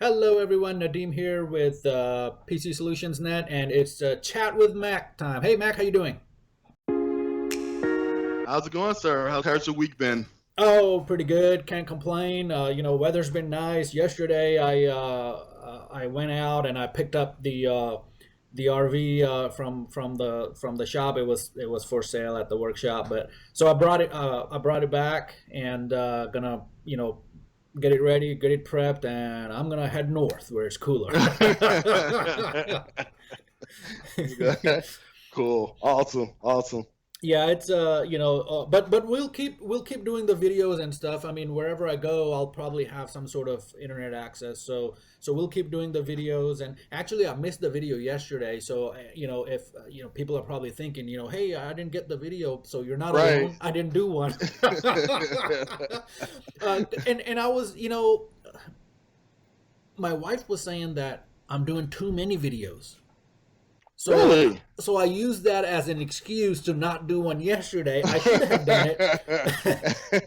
Hello everyone, Nadeem here with PC.Solutions.Net, and it's chat with Mac time. Hey Mac, how you doing? How's it going, sir? How's your week been? Oh, pretty good. Can't complain. Weather's been nice. Yesterday, I went out and I picked up the RV from the shop. It was for sale at the workshop, but so I brought it back and gonna get it ready, get it prepped, and I'm gonna head north where it's cooler. Cool. Awesome. Awesome. Yeah, it's but we'll keep doing the videos and stuff. I mean, wherever I go, I'll probably have some sort of internet access. So we'll keep doing the videos. And actually, I missed the video yesterday. So if people are probably thinking, hey, I didn't get the video. So you're not Right. alone. I didn't do one. And I was, my wife was saying that I'm doing too many videos. So Really? so I used that as an excuse to not do one yesterday. I should have done it.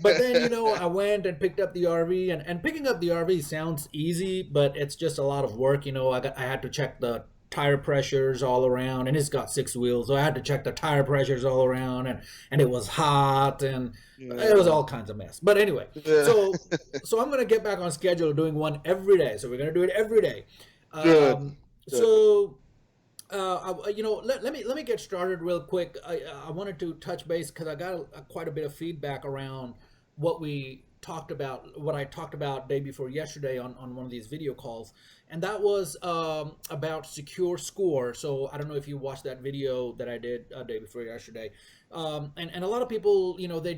But then, I went and picked up the RV, and picking up the RV sounds easy, but it's just a lot of work. I had to check the tire pressures all around, and it's got six wheels, so I had to check the tire pressures all around, and it was hot, and it was Yeah. all kinds of mess. But anyway, Yeah. so I'm gonna get back on schedule doing one every day. So we're gonna do it every day. Good. Um, Good. so let me get started real quick. I wanted to touch base because I got quite a bit of feedback around what I talked about day before yesterday on one of these video calls, and that was about secure score. So I don't know if you watched that video that I did day before yesterday, and a lot of people, they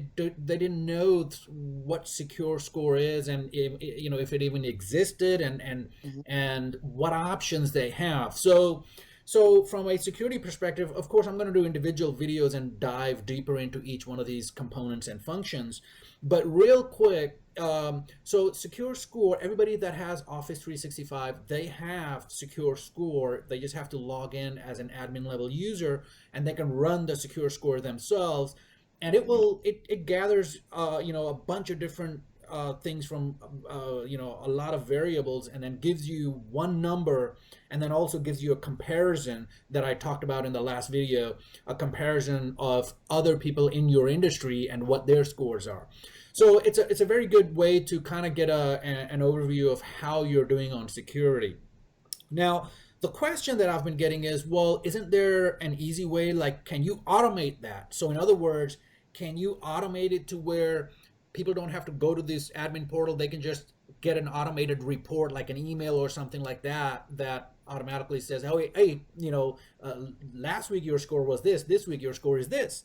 didn't know what secure score is, and if it even existed, Mhm. and what options they have. So from a security perspective, of course, I'm going to do individual videos and dive deeper into each one of these components and functions. But real quick, so Secure Score, everybody that has Office 365, they have Secure Score. They just have to log in as an admin level user, and they can run the Secure Score themselves. And it gathers a bunch of different things from a lot of variables, and then gives you one number, and then also gives you a comparison that I talked about in the last video, a comparison of other people in your industry and what their scores are. So it's a very good way to kind of get an overview of how you're doing on security. Now, the question that I've been getting is, well, isn't there an easy way? Like, can you automate that? So, in other words, can you automate it to where people don't have to go to this admin portal? They can just get an automated report, like an email or something like that, that automatically says, "Oh, hey, last week your score was this week your score is this."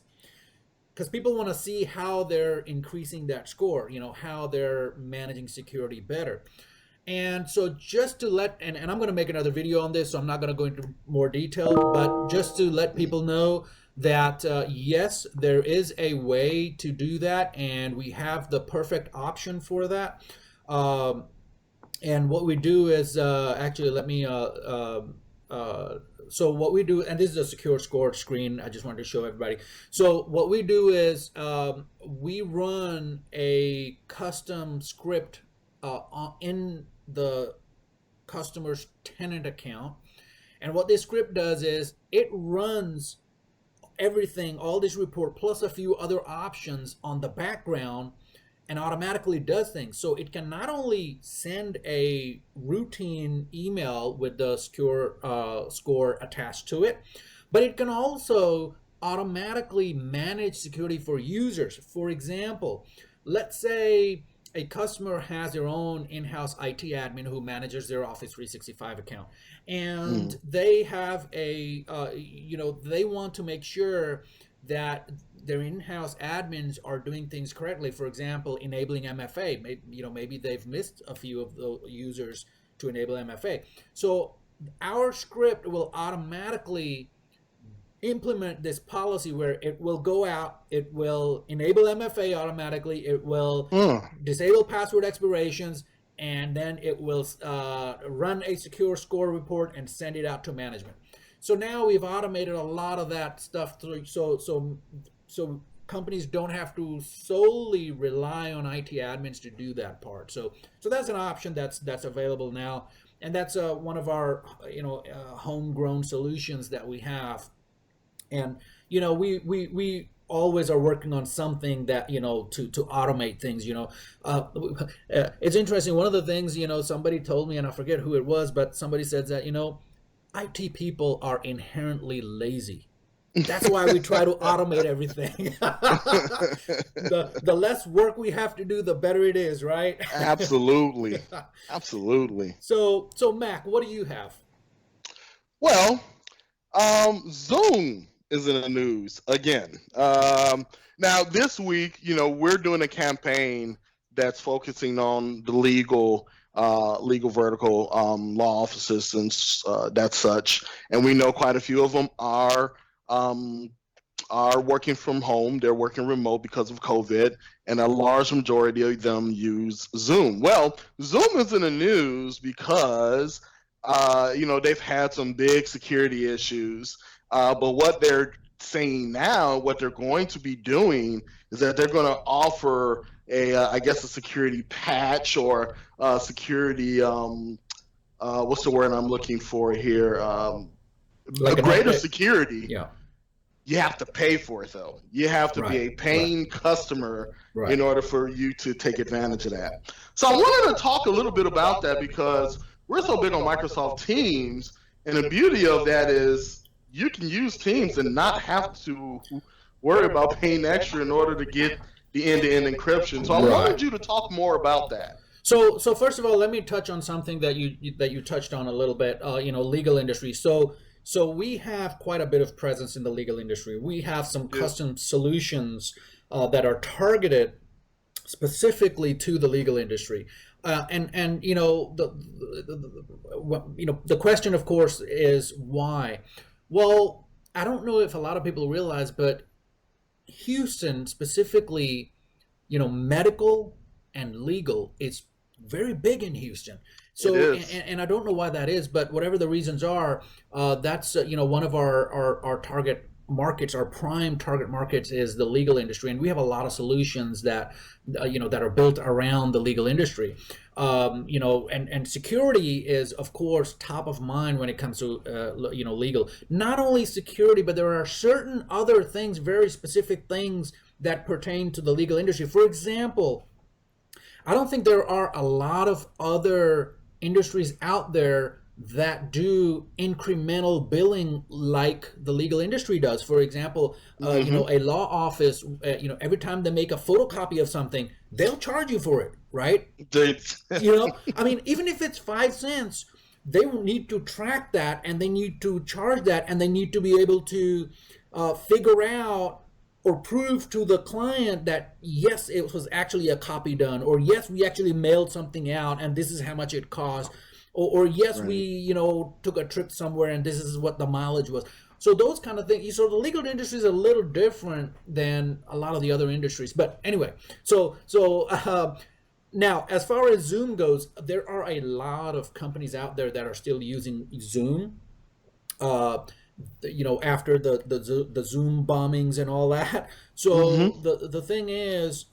Because people want to see how they're increasing that score, how they're managing security better. And so just to and I'm going to make another video on this, so I'm not going to go into more detail, but just to let people know that yes, there is a way to do that, and we have the perfect option for that. Um, and what we do is actually let me so what we do, and this is a secure score screen, I just wanted to show everybody. So what we do is we run a custom script in the customer's tenant account, and what this script does is it runs everything, all this report plus a few other options on the background, and automatically does things. So it can not only send a routine email with the secure score attached to it, but it can also automatically manage security for users. For example, let's say a customer has their own in-house IT admin who manages their Office 365 account, and Mhm. they have they want to make sure that their in-house admins are doing things correctly. For example, enabling MFA. Maybe they've missed a few of the users to enable MFA. So our script will automatically implement this policy where it will go out, it will enable MFA automatically, it will Huh. disable password expirations, and then it will run a secure score report and send it out to management. So now we've automated a lot of that stuff through. So companies don't have to solely rely on IT admins to do that part. So that's an option that's available now, and that's one of our homegrown solutions that we have. And we always are working on something that to automate things. It's interesting. One of the things somebody told me, and I forget who it was, but somebody said that IT people are inherently lazy. That's why we try to automate everything. The less work we have to do, the better it is, right? Absolutely. Absolutely. So Mac, what do you have? Well, Zoom is in the news again. Now this week, we're doing a campaign that's focusing on the legal vertical, law offices and that such, and we know quite a few of them are working from home. They're working remote because of COVID, and a large majority of them use Zoom. Well, Zoom is in the news because they've had some big security issues. But what they're saying now, what they're going to be doing is that they're going to offer I guess, a security patch or security. What's the word I'm looking for here? Like A an greater update? security. Yeah. You have to pay for it, though. You have to be a Right. paying customer Right. in order for you to take advantage of that. So I wanted to talk a little bit about that because we're so big on Microsoft Teams, and the beauty of that is you can use Teams and not have to worry about paying extra in order to get the end-to-end encryption. So I wanted you to talk more about that. So first of all, let me touch on something that you touched on a little bit. Legal industry. So we have quite a bit of presence in the legal industry. We have some custom solutions that are targeted specifically to the legal industry. And the question, of course, is why. Well, I don't know if a lot of people realize, but Houston specifically, medical and legal is very big in Houston. It So, is. and I don't know why that is, but whatever the reasons are, that's one of our target markets. Our prime target markets is the legal industry, and we have a lot of solutions that that are built around the legal industry. And security is, of course, top of mind when it comes to legal. Not only security, but there are certain other things, very specific things that pertain to the legal industry. For example, I don't think there are a lot of other industries out there that do incremental billing like the legal industry does. For example, a law office, every time they make a photocopy of something, they'll charge you for it, right? I mean, even if it's 5 cents, they need to track that, and they need to charge that, and they need to be able to figure out or prove to the client that yes, it was actually a copy done, or yes, we actually mailed something out and this is how much it cost, or yes, Right. we took a trip somewhere and this is what the mileage was. So those kind of things. So the legal industry is a little different than a lot of the other industries. But anyway, now as far as Zoom goes, there are a lot of companies out there that are still using Zoom. Uh, after the Zoom bombings and all that. hmm So the thing is,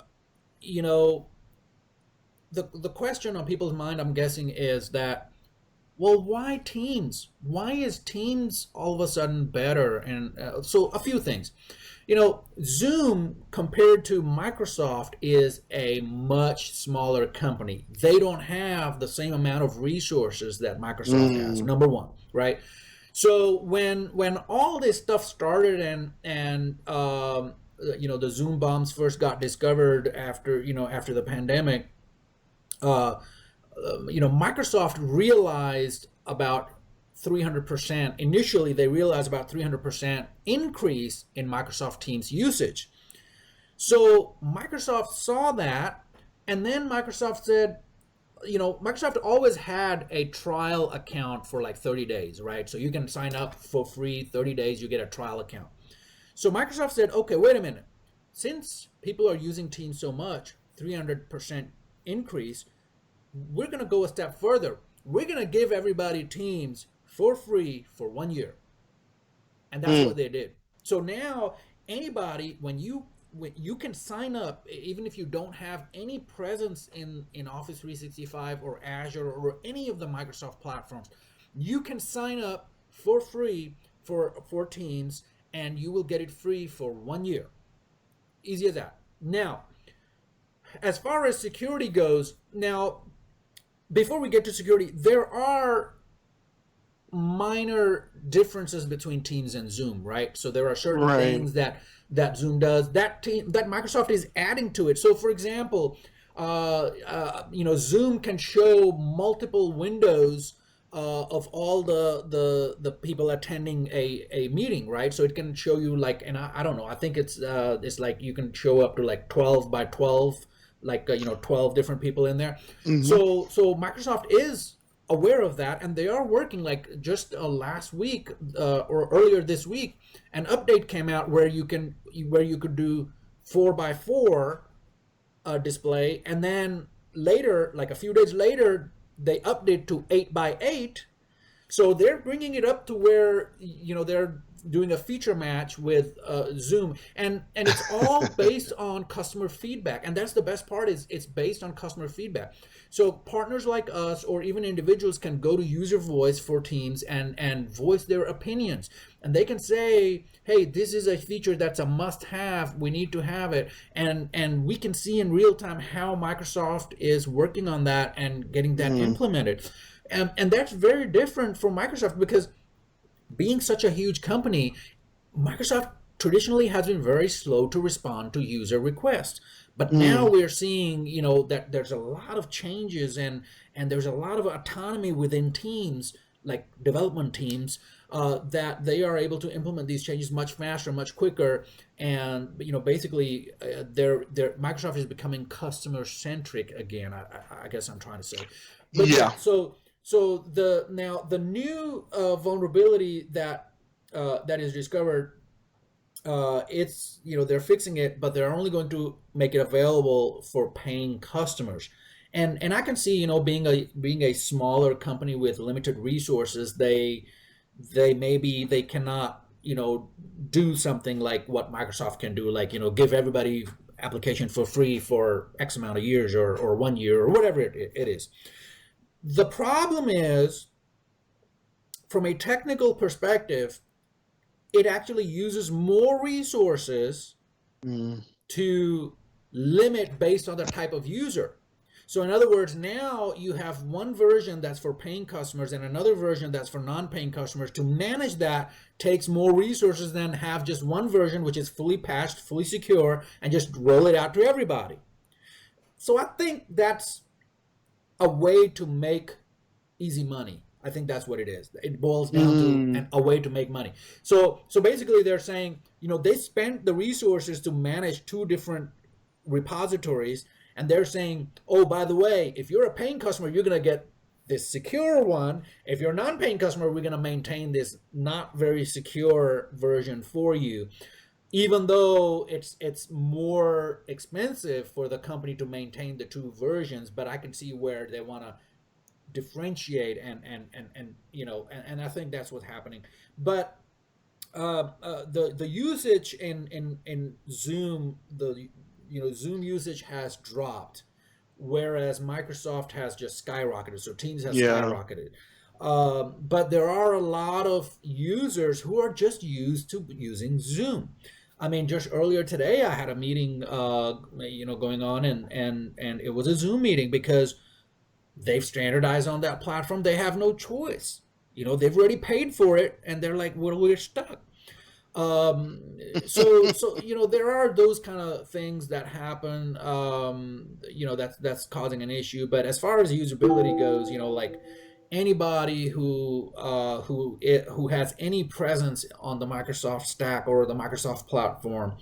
you know, the question on people's mind, I'm guessing, is that, well, why Teams? Why is Teams all of a sudden better? And so a few things. Zoom compared to Microsoft is a much smaller company. They don't have the same amount of resources that Microsoft has. Number one, right? So when all this stuff started and the Zoom bombs first got discovered after the pandemic, Microsoft realized about 300%. Initially, they realized about 300% increase in Microsoft Teams usage. So Microsoft saw that, and then Microsoft said, Microsoft always had a trial account for like 30 days, right? So you can sign up for free, 30 days, you get a trial account. So Microsoft said, okay, wait a minute. Since people are using Teams so much, 300% increase, we're going to go a step further. We're going to give everybody Teams for free for 1 year. And that's what they did. So now anybody, when you you can sign up even if you don't have any presence in Office 365 or Azure or any of the Microsoft platforms. You can sign up for free for Teams, and you will get it free for 1 year. Easy as that. Now, as far as security goes, now before we get to security, there are minor differences between Teams and Zoom, right? So there are certain Right. things that Zoom does that Microsoft is adding to it. So, for example, Zoom can show multiple windows of all the people attending a meeting, right? So it can show you like, and I don't know, I think it's like you can show up to like 12 by 12, like 12 different people in there. Hmm. So Microsoft is aware of that, and they are working, like just last week or earlier this week, an update came out where you could do 4 by 4 display, and then later, like a few days later, they update to 8 by 8. So they're bringing it up to where they're doing a feature match with Zoom, and it's all based on customer feedback, and that's the best part, is it's based on customer feedback. So partners like us or even individuals can go to user voice for Teams and voice their opinions, and they can say, hey, this is a feature that's a must-have. We need to have it, and we can see in real time how Microsoft is working on that and getting that Mm. implemented. And that's very different from Microsoft, because being such a huge company, Microsoft traditionally has been very slow to respond to user requests. But now Mm. we're seeing, that there's a lot of changes, and there's a lot of autonomy within teams, like development teams, that they are able to implement these changes much faster, much quicker, and basically, their Microsoft is becoming customer centric again. I guess I'm trying to say, but Yeah. yeah. So the new vulnerability that is discovered, it's they're fixing it, but they're only going to make it available for paying customers. And I can see, being a smaller company with limited resources, they cannot do something like what Microsoft can do, like give everybody application for free for X amount of years, or 1 year, or whatever it is. The problem is, from a technical perspective, it actually uses more resources Mm. to limit based on the type of user. So in other words, now you have one version that's for paying customers and another version that's for non-paying customers. To manage that takes more resources than have just one version, which is fully patched, fully secure, and just roll it out to everybody. So I think that's a way to make easy money. I think that's what it is. It boils down to Mm. a way to make money. So basically, they're saying, they spent the resources to manage two different repositories, and they're saying, oh, by the way, if you're a paying customer, you're going to get this secure one. If you're a non-paying customer, we're going to maintain this not very secure version for you, even though it's more expensive for the company to maintain the two versions. But I can see where they want to differentiate, and I think that's what's happening. But the usage in Zoom, the Zoom usage has dropped, whereas Microsoft has just skyrocketed. So Teams has Yeah. skyrocketed. But there are a lot of users who are just used to using Zoom. I mean, just earlier today, I had a meeting, going on, and it was a Zoom meeting because they've standardized on that platform. They have no choice. They've already paid for it, and they're like, well, we're stuck. Um, so there are those kind of things that happen. That's causing an issue. But as far as usability goes, like anybody who has any presence on the Microsoft stack or the Microsoft platform,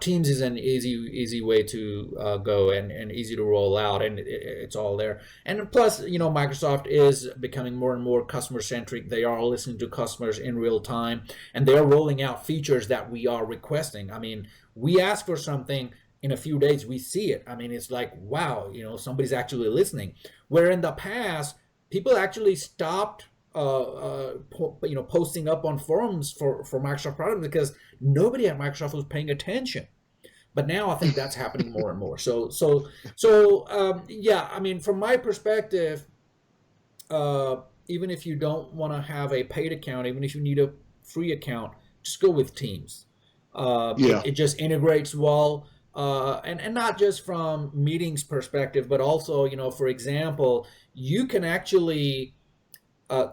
Teams is an easy way to go, and easy to roll out, and it's all there. And plus, Microsoft is becoming more and more customer centric. They are listening to customers in real time, and they are rolling out features that we are requesting. I mean, we ask for something, in a few days we see it. I mean, it's like, wow, somebody's actually listening. Where in the past, people actually stopped posting up on forums for Microsoft products, because nobody at Microsoft was paying attention. But now I think that's happening more and more. So yeah, I mean, from my perspective, uh, even if you don't want to have a paid account, even if you need a free account, just go with Teams. Yeah. It just integrates well, and not just from meetings perspective, but also, for example, you can actually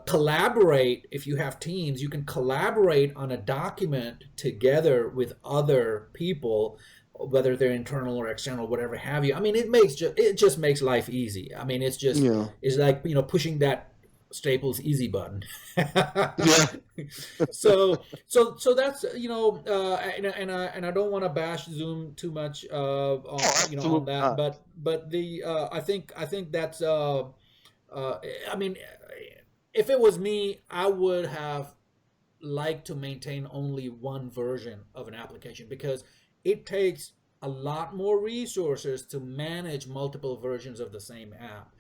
collaborate. If you have Teams, you can collaborate on a document together with other people, whether they're internal or external, whatever have you. I mean, it just makes life easy. I mean, Yeah. it's like, pushing that Staples easy button. Yeah. So that's, and I don't want to bash Zoom too much, Oh, on absolutely that, not. but the I think that's I mean, if it was me, I would have liked to maintain only one version of an application, because it takes a lot more resources to manage multiple versions of the same app.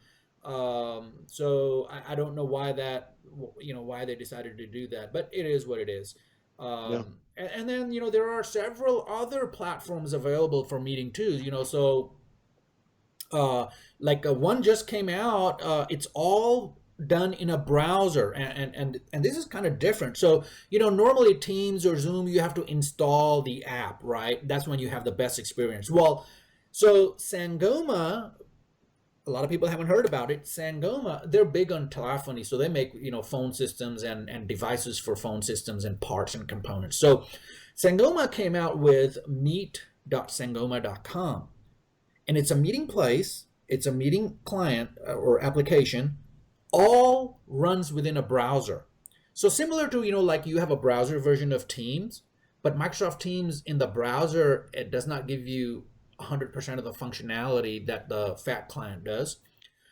So I don't know why why they decided to do that, but it is what it is. Yeah. And then, there are several other platforms available for meeting too. So uh, like, one just came out. It's all done in a browser, and this is kind of different. So, normally Teams or Zoom, you have to install the app, right? That's when you have the best experience. Well, so Sangoma, a lot of people haven't heard about it. Sangoma, they're big on telephony, so they make, phone systems and devices for phone systems and parts and components. So Sangoma came out with meet.sangoma.com, and it's a meeting place, it's a meeting client, or application, all runs within a browser. So similar to, like, you have a browser version of Teams, but Microsoft Teams in the browser, it does not give you 100% of the functionality that the fat client does.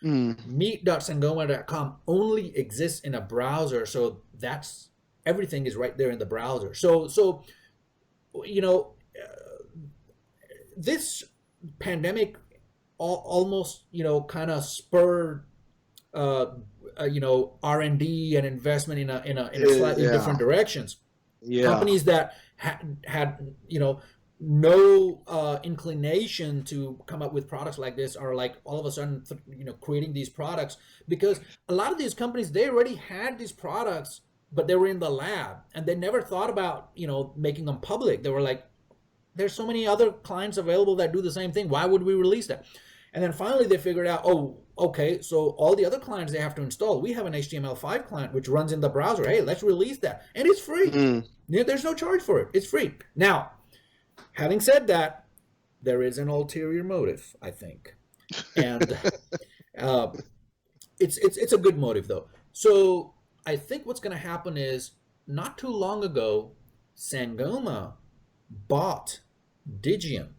Mm. Meet.sangoma.com only exists in a browser, so that's everything is right there in the browser. So you know this pandemic almost, kind of spurred, uh, R&D and investment in a slightly Yeah. different directions. Yeah. Companies that had, no inclination to come up with products like this are, like, all of a sudden, creating these products, because a lot of these companies, they already had these products, but they were in the lab, and they never thought about, making them public. They were like, there's so many other clients available that do the same thing. Why would we release that? And then finally they figured out, oh, okay, so all the other clients they have to install, we have an HTML5 client which runs in the browser. Hey, let's release that. And it's free. Mm. There's no charge for it. It's free. Now, having said that, there is an ulterior motive, I think. And uh, it's a good motive, though. So I think what's going to happen is, not too long ago, Sangoma bought Digium.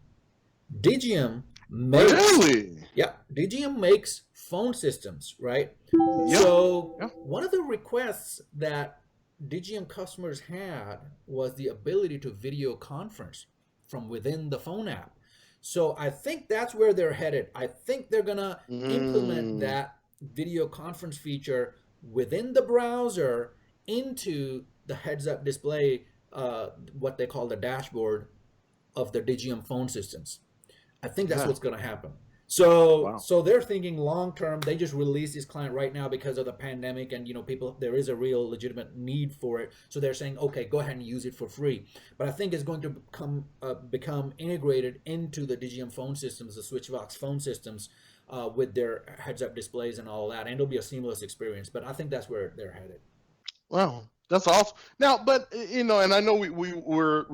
Digium makes, Really? yeah, Digium makes phone systems, right? Yeah. So Yeah. one of the requests that Digium customers had was the ability to video conference from within the phone app. So I think that's where they're headed. I think they're gonna implement Mm. that video conference feature within the browser into the heads-up display, what they call the dashboard of the Digium phone systems. I think that's Yeah. what's going to happen. So Wow. so they're thinking long term. They just released this client right now because of the pandemic, and, people, there is a real legitimate need for it. So they're saying, okay, go ahead and use it for free. But I think it's going to become integrated into the Digium phone systems, the Switchvox phone systems, with their heads up displays and all that, and it'll be a seamless experience. But I think that's where they're headed. Wow, that's awesome. Now, but and I know we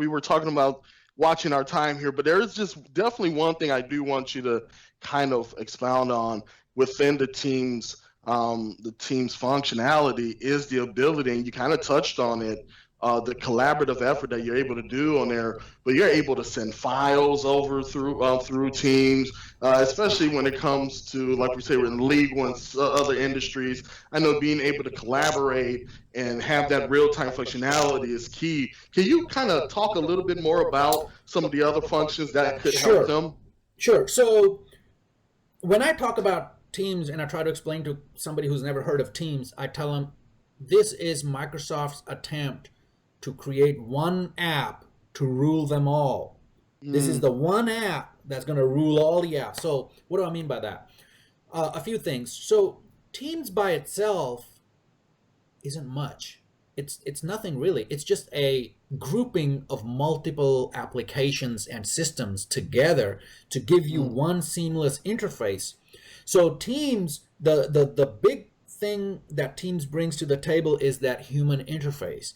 were talking about watching our time here, but there is just definitely one thing I do want you to kind of expound on within the team's functionality is the ability, and you kind of touched on it, the collaborative effort that you're able to do on there, but you're able to send files over through Teams, especially when it comes to, like we say, we're in legal and other industries. I know being able to collaborate and have that real-time functionality is key. Can you kind of talk a little bit more about some of the other functions that could help Sure, them? sure. So when I talk about Teams and I try to explain to somebody who's never heard of Teams, I tell them this is Microsoft's attempt to create one app to rule them all. This is Mm, the one app that's going to rule all the apps. So what do I mean by that? A few things. So Teams by itself isn't much. It's nothing really. It's just a grouping of multiple applications and systems together to give you mm, one seamless interface. So Teams, the big thing that Teams brings to the table is that human interface.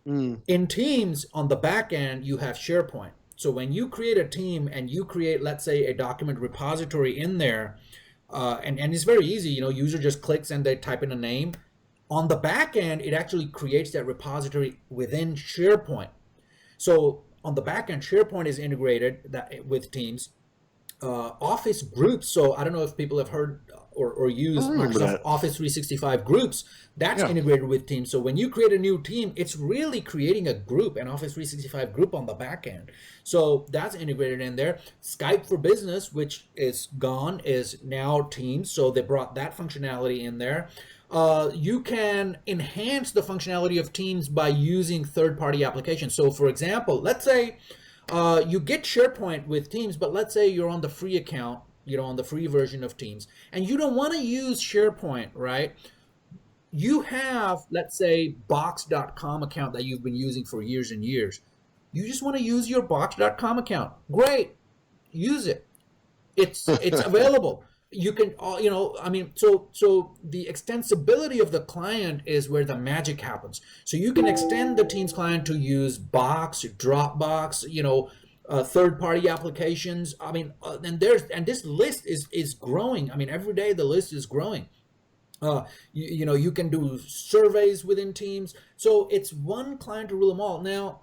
mm, In Teams, on the back end, you have SharePoint. So when you create a team and you create, let's say, a document repository in there, and it's very easy, user just clicks and they type in a name. On the back end, it actually creates that repository within SharePoint. So on the back end, SharePoint is integrated with Teams. Office groups. So I don't know if people have heard or I use remember Microsoft that. Office 365 groups. That's Yeah. integrated with Teams. So when you create a new team, it's really creating a group, an Office 365 group on the back end. So that's integrated in there. Skype for Business, which is gone, is now Teams. So they brought that functionality in there. You can enhance the functionality of Teams by using third-party applications. So for example, let's say you get SharePoint with Teams, but let's say you're on the free account, on the free version of Teams, and you don't want to use SharePoint, right? You have, let's say, Box.com account that you've been using for years and years. You just want to use your Box.com account. Great, use it. It's available. You can, I mean, so the extensibility of the client is where the magic happens. So you can extend the Teams client to use Box, Dropbox, third-party applications. I mean, and this list is growing. I mean, every day the list is growing. You can do surveys within Teams. So it's one client to rule them all. Now,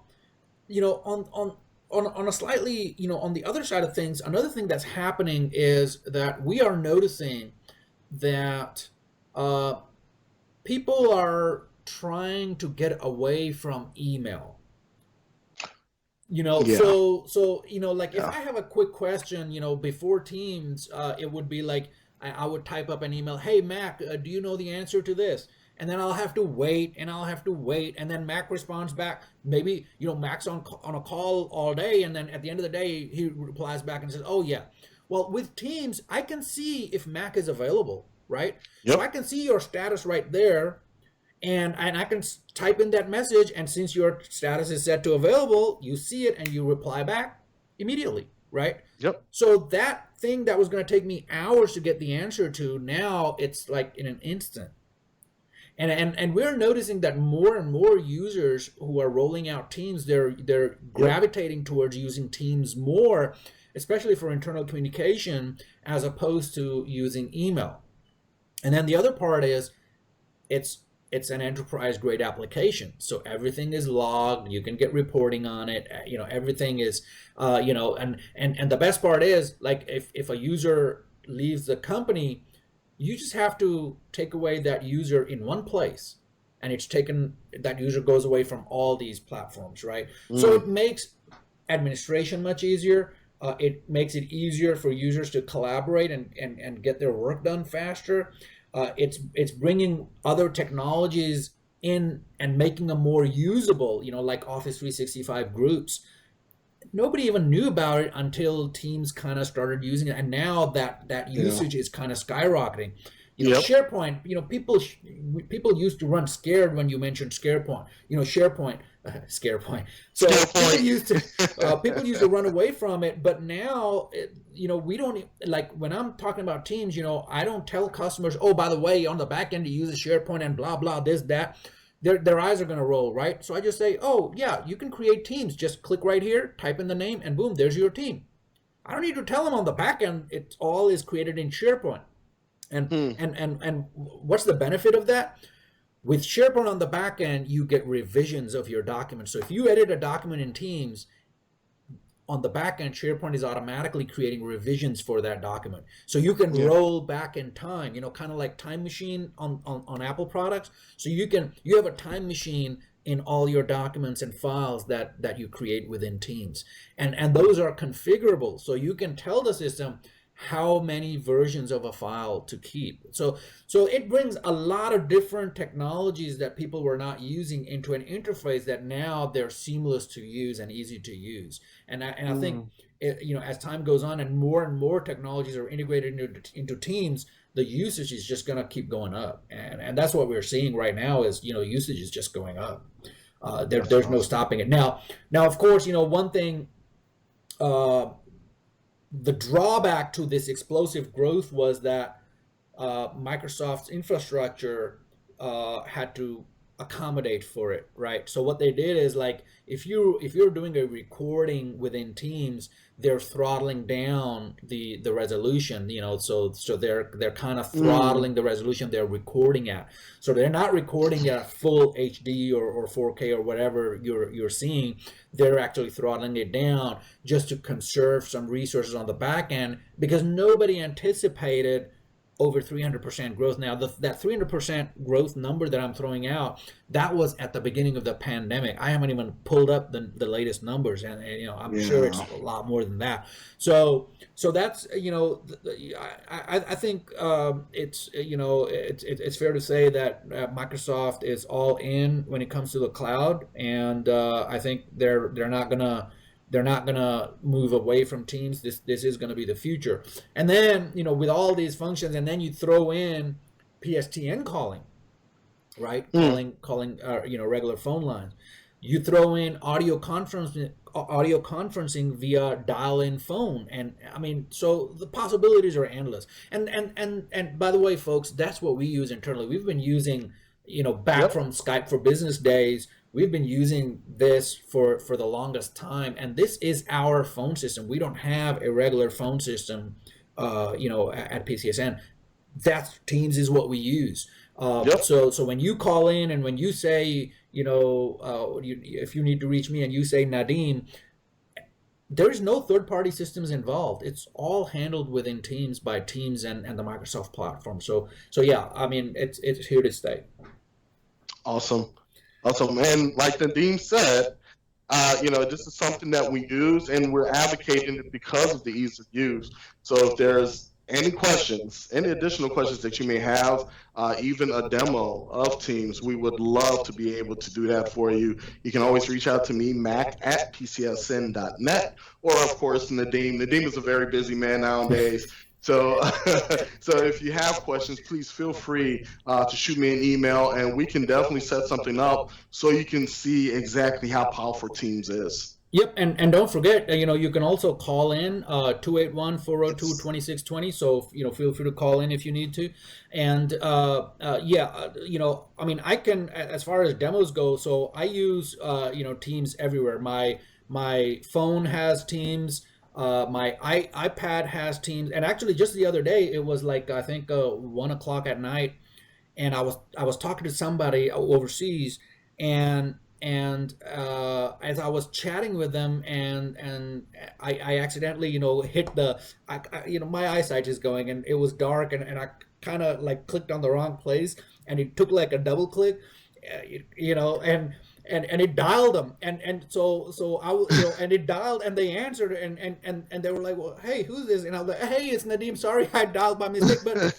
on a slightly, on the other side of things, another thing that's happening is that we are noticing that uh, people are trying to get away from email. Yeah. So like if Yeah. I have a quick question, before Teams, it would be like I would type up an email, hey Mac, do you know the answer to this? And then I'll have to wait and I'll have to wait, and then Mac responds back. Maybe Mac's on a call all day, and then at the end of the day he replies back and says, oh yeah. Well, with Teams I can see if Mac is available, right? So I Yep. can see your status right there, and I can type in that message, and since your status is set to available, you see it and you reply back immediately, right? Yep. So that thing that was going to take me hours to get the answer to, now it's like in an instant. And we're noticing that more and more users who are rolling out Teams, they're Yep. gravitating towards using Teams more, especially for internal communication, as opposed to using email. And then the other part is it's it's an enterprise grade application, so everything is logged. You can get reporting on it. Everything is and the best part is, like, if a user leaves the company, you just have to take away that user in one place, and it's taken, that user goes away from all these platforms, right? So Mm, it makes administration much easier. It makes it easier for users to collaborate and get their work done faster. It's bringing other technologies in and making them more usable, like Office 365 groups. Nobody even knew about it until Teams kind of started using it, and now that yeah. usage is kind of skyrocketing. Yep. SharePoint. People used to run scared when you mentioned SharePoint. SharePoint, ScarePoint. Skill So people point. used to people used to run away from it, but now we don't, like, when I'm talking about Teams. I don't tell customers, oh, by the way, on the back end you use a SharePoint and blah blah this that. Their eyes are going to roll, right? So I just say, oh yeah, you can create teams. Just click right here, type in the name, and boom, there's your team. I don't need to tell them on the back end. It all is created in SharePoint. And Hmm. and what's the benefit of that? With SharePoint on the back end, you get revisions of your document. So if you edit a document in Teams, on the back end, SharePoint is automatically creating revisions for that document. So you can Yeah. roll back in time, kind of like Time Machine on Apple products. So you have a time machine in all your documents and files that you create within Teams. And those are configurable. So you can tell the system, how many versions of a file to keep. So it brings a lot of different technologies that people were not using into an interface that now they're seamless to use and easy to use. And I think Mm, as time goes on and more technologies are integrated into teams, the usage is just going to keep going up, and that's what we're seeing right now is usage is just going up. that's There's no awesome. stopping it now. Of course, one thing, uh, the drawback to this explosive growth was that Microsoft's infrastructure had to accommodate for it, right? So what they did is, like, if you're doing a recording within Teams, they're throttling down the resolution, so they're kind of Mm, throttling the resolution they're recording at. So they're not recording at full HD or 4K or whatever you're seeing. They're actually throttling it down just to conserve some resources on the back end, because nobody anticipated over 300% growth. Now, that 300% growth number that I'm throwing out, that was at the beginning of the pandemic. I haven't even pulled up the latest numbers, and I'm sure it's yeah. a lot more than that. So that's I think it's fair to say that Microsoft is all in when it comes to the cloud, and I think they're not gonna move away from Teams. This is gonna be the future. And then with all these functions, and then you throw in PSTN calling, right? Mm, Calling regular phone lines. You throw in audio conferencing via dial-in phone, and I mean, so the possibilities are endless. And by the way, folks, that's what we use internally. We've been using, back yep. from Skype for Business days. We've been using this for the longest time, and this is our phone system. We don't have a regular phone system, at PCSN. That's Teams is what we use. Yep. So when you call in and when you say, if you need to reach me and you say Nadim, there's no third-party systems involved. It's all handled within Teams by Teams and the Microsoft platform. So yeah, I mean, it's here to stay. Awesome. Awesome. And like Nadeem said, this is something that we use and we're advocating it because of the ease of use. So if there's any questions, any additional questions that you may have, even a demo of Teams, we would love to be able to do that for you. You can always reach out to me, Mack at PC.Solutions.Net, or of course, Nadeem. Nadeem is a very busy man nowadays. So, so if you have questions, please feel free to shoot me an email, and we can definitely set something up so you can see exactly how powerful Teams is. Yep, and don't forget, you can also call in 281-402 Yes. 2620. So feel free to call in if you need to. And yeah, I mean, I can, as far as demos go. So I use Teams everywhere. My phone has Teams. My iPad has Teams. And actually, just the other day, it was like, I think 1 o'clock at night, and I was talking to somebody overseas, and as I was chatting with them, and I accidentally hit my eyesight is going, and it was dark, and I kind of like clicked on the wrong place, and it took like a double click, and it dialed them, and so and it dialed, and they answered, and they were like, well, hey, who's this? And I was like, hey, it's Nadim, sorry, I dialed by mistake. But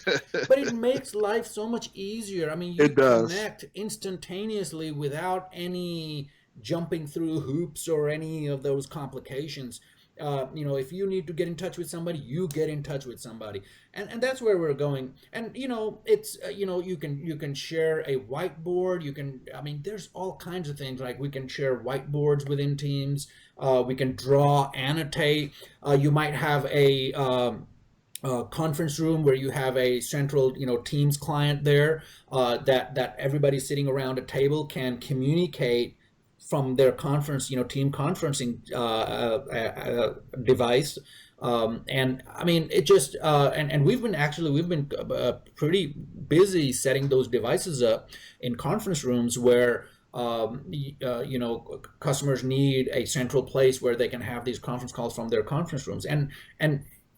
it makes life so much easier. I mean, you It does. connect instantaneously without any jumping through hoops or any of those complications. If you need to get in touch with somebody, you get in touch with somebody, and that's where we're going. And it's you can share a whiteboard. I mean, there's all kinds of things, like we can share whiteboards within Teams. We can draw, annotate. You might have a conference room where you have a central Teams client there, that everybody sitting around a table can communicate from their conference, team conferencing device. And I mean, it just and we've been pretty busy setting those devices up in conference rooms where customers need a central place where they can have these conference calls from their conference rooms, and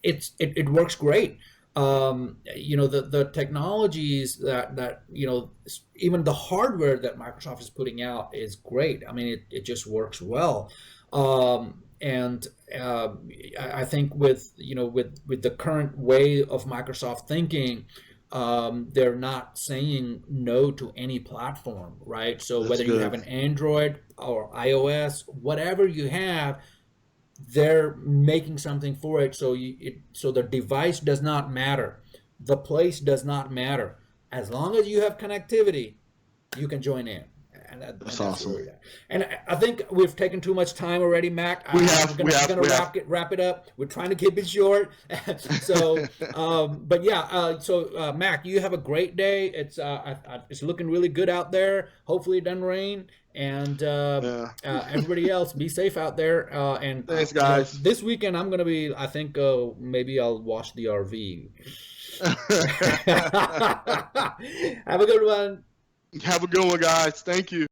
it works great. The technologies that even the hardware that Microsoft is putting out is great. I mean, it just works well. And uh, I think with with the current way of Microsoft thinking, they're not saying no to any platform, right? So That's whether you have good. an Android or iOS, whatever you have, they're making something for it. So the device does not matter, the place does not matter. As long as you have connectivity, you can join in, That's and that's where awesome. we're at. And I think we've taken too much time already, Mac. We We're have, we gonna have, we have. wrap it up. We're trying to keep it short. So, but yeah. Mac, you have a great day. It's looking really good out there. Hopefully, it doesn't rain. And Yeah. everybody else, be safe out there. And Thanks, guys. this weekend I'm gonna be. I think maybe I'll wash the RV. Have a good one. Have a good one, guys. Thank you.